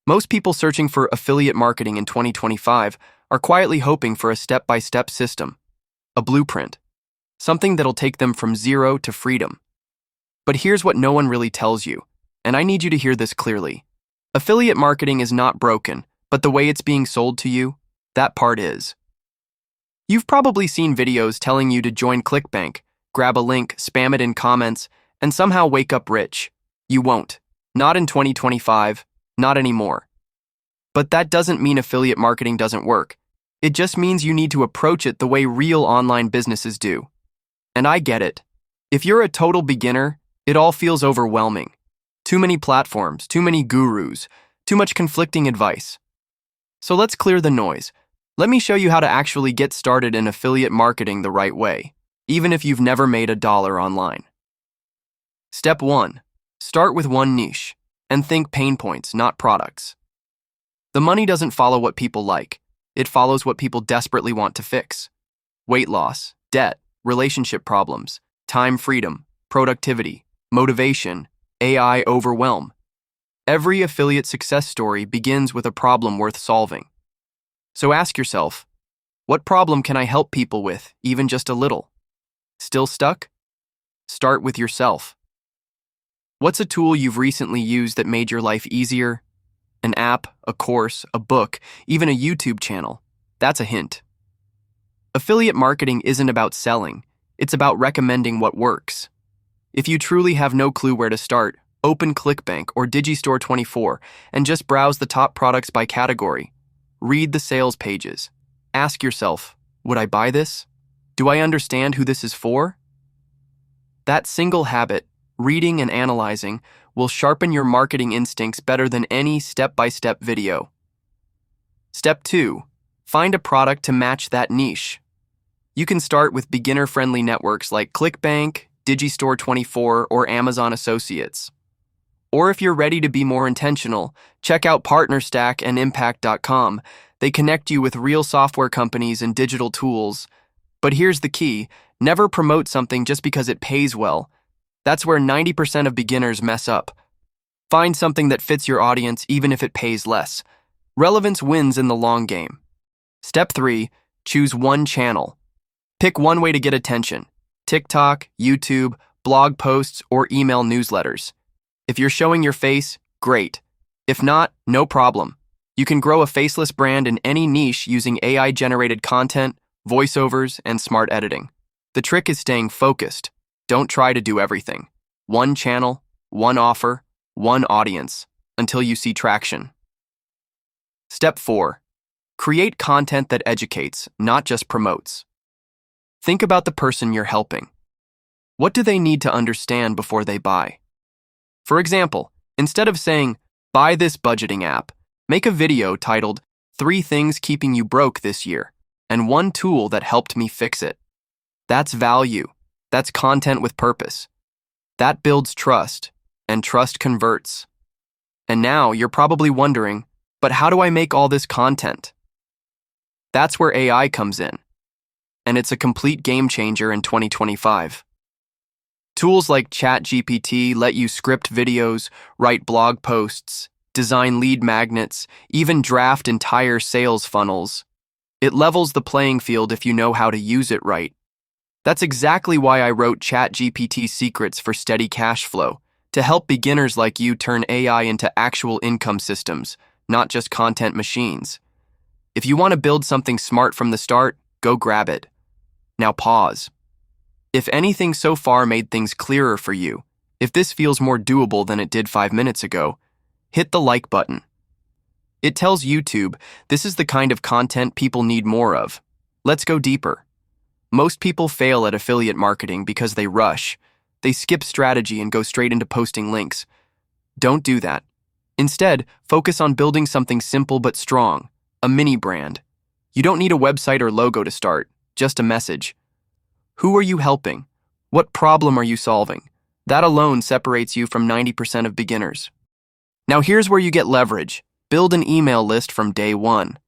Most people searching for affiliate marketing in 2025 are quietly hoping for a step-by-step system, a blueprint, something that'll take them from zero to freedom. But here's what no one really tells you, and I need you to hear this clearly. Affiliate marketing is not broken, but the way it's being sold to you, that part is. You've probably seen videos telling you to join ClickBank, grab a link, spam it in comments, and somehow wake up rich. You won't. Not in 2025, not anymore. But that doesn't mean affiliate marketing doesn't work. It just means you need to approach it the way real online businesses do. And I get it. If you're a total beginner, it all feels overwhelming. Too many platforms, too many gurus, too much conflicting advice. So let's clear the noise. Let me show you how to actually get started in affiliate marketing the right way, even if you've never made $1 online. Step 1. Start with one niche, and think pain points, not products. The money doesn't follow what people like. It follows what people desperately want to fix. Weight loss, debt, relationship problems, time freedom, productivity, motivation, AI overwhelm. Every affiliate success story begins with a problem worth solving. So ask yourself, what problem can I help people with, even just a little? Still stuck? Start with yourself. What's a tool you've recently used that made your life easier? An app, a course, a book, even a YouTube channel. That's a hint. Affiliate marketing isn't about selling. It's about recommending what works. If you truly have no clue where to start, open ClickBank or Digistore24 and just browse the top products by category. Read the sales pages. Ask yourself, would I buy this? Do I understand who this is for? That single habit, reading and analyzing, will sharpen your marketing instincts better than any step-by-step video. Step 2. Find a product to match that niche. You can start with beginner-friendly networks like ClickBank, Digistore24, or Amazon Associates. Or if you're ready to be more intentional, check out PartnerStack and Impact.com. They connect you with real software companies and digital tools. But here's the key, never promote something just because it pays well. That's where 90% of beginners mess up. Find something that fits your audience even if it pays less. Relevance wins in the long game. Step 3. Choose one channel. Pick one way to get attention. TikTok, YouTube, blog posts, or email newsletters. If you're showing your face, great. If not, no problem. You can grow a faceless brand in any niche using AI-generated content, voiceovers, and smart editing. The trick is staying focused. Don't try to do everything. One channel, one offer, one audience, until you see traction. Step 4. Create content that educates, not just promotes. Think about the person you're helping. What do they need to understand before they buy? For example, instead of saying, buy this budgeting app, make a video titled, 3 Things Keeping You Broke This Year, and 1 Tool That Helped Me Fix It. That's value. That's content with purpose. That builds trust, and trust converts. And now you're probably wondering, but how do I make all this content? That's where AI comes in. And it's a complete game changer in 2025. Tools like ChatGPT let you script videos, write blog posts, design lead magnets, even draft entire sales funnels. It levels the playing field if you know how to use it right. That's exactly why I wrote ChatGPT Secrets for Steady Cashflow, to help beginners like you turn AI into actual income systems, not just content machines. If you want to build something smart from the start, go grab it. Now pause. If anything so far made things clearer for you, if this feels more doable than it did 5 minutes ago, hit the like button. It tells YouTube this is the kind of content people need more of. Let's go deeper. Most people fail at affiliate marketing because they rush. They skip strategy and go straight into posting links. Don't do that. Instead, focus on building something simple but strong, a mini brand. You don't need a website or logo to start, just a message. Who are you helping? What problem are you solving? That alone separates you from 90% of beginners. Now here's where you get leverage. Build an email list from day one.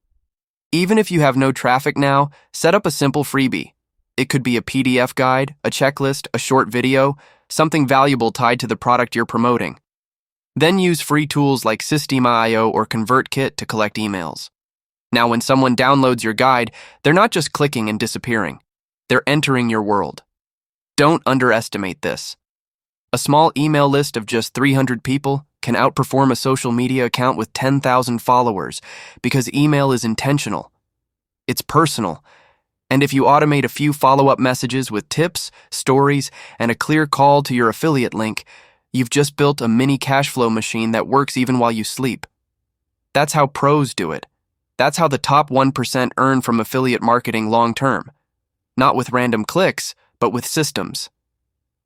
Even if you have no traffic now, set up a simple freebie. It could be a PDF guide, a checklist, a short video, something valuable tied to the product you're promoting. Then use free tools like Systeme.io or ConvertKit to collect emails. Now, when someone downloads your guide, they're not just clicking and disappearing. They're entering your world. Don't underestimate this. A small email list of just 300 people can outperform a social media account with 10,000 followers because email is intentional. It's personal. And if you automate a few follow-up messages with tips, stories, and a clear call to your affiliate link, you've just built a mini cash flow machine that works even while you sleep. That's how pros do it. That's how the top 1% earn from affiliate marketing long-term. Not with random clicks, but with systems.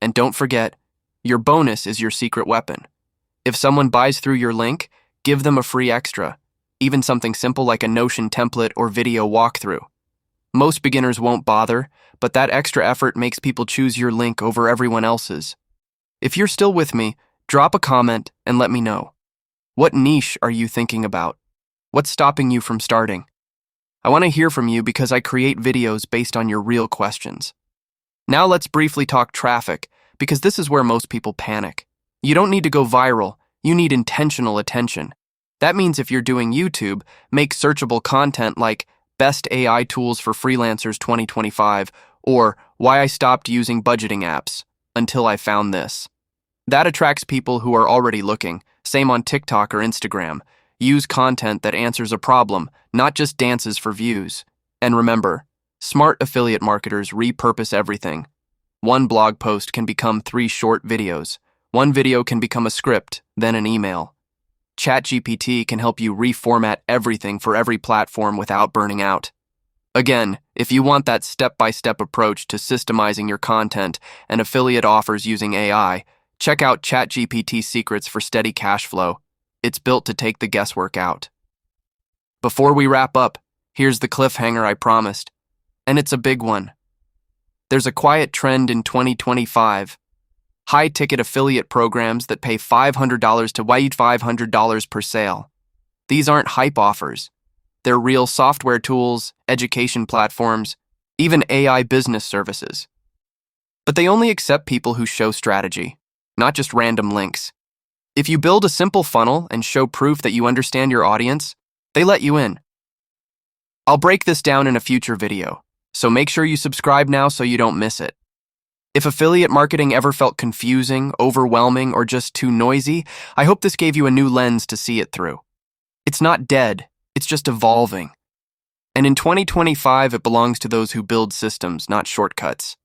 And don't forget, your bonus is your secret weapon. If someone buys through your link, give them a free extra, even something simple like a Notion template or video walkthrough. Most beginners won't bother, but that extra effort makes people choose your link over everyone else's. If you're still with me, drop a comment and let me know. What niche are you thinking about? What's stopping you from starting? I want to hear from you because I create videos based on your real questions. Now let's briefly talk traffic, because this is where most people panic. You don't need to go viral, you need intentional attention. That means if you're doing YouTube, make searchable content like Best AI Tools for Freelancers 2025 or Why I Stopped Using Budgeting Apps Until I Found This. That attracts people who are already looking. Same on TikTok or Instagram. Use content that answers a problem, not just dances for views. And remember, smart affiliate marketers repurpose everything. One blog post can become 3 short videos. One video can become a script, then an email. ChatGPT can help you reformat everything for every platform without burning out. Again, if you want that step-by-step approach to systemizing your content and affiliate offers using AI, check out ChatGPT Secrets for Steady Cash Flow. It's built to take the guesswork out. Before we wrap up, here's the cliffhanger I promised. And it's a big one. There's a quiet trend in 2025. High-ticket affiliate programs that pay $500 to $500 per sale. These aren't hype offers. They're real software tools, education platforms, even AI business services. But they only accept people who show strategy, not just random links. If you build a simple funnel and show proof that you understand your audience, they let you in. I'll break this down in a future video, so make sure you subscribe now so you don't miss it. If affiliate marketing ever felt confusing, overwhelming, or just too noisy, I hope this gave you a new lens to see it through. It's not dead, it's just evolving. And in 2025, it belongs to those who build systems, not shortcuts.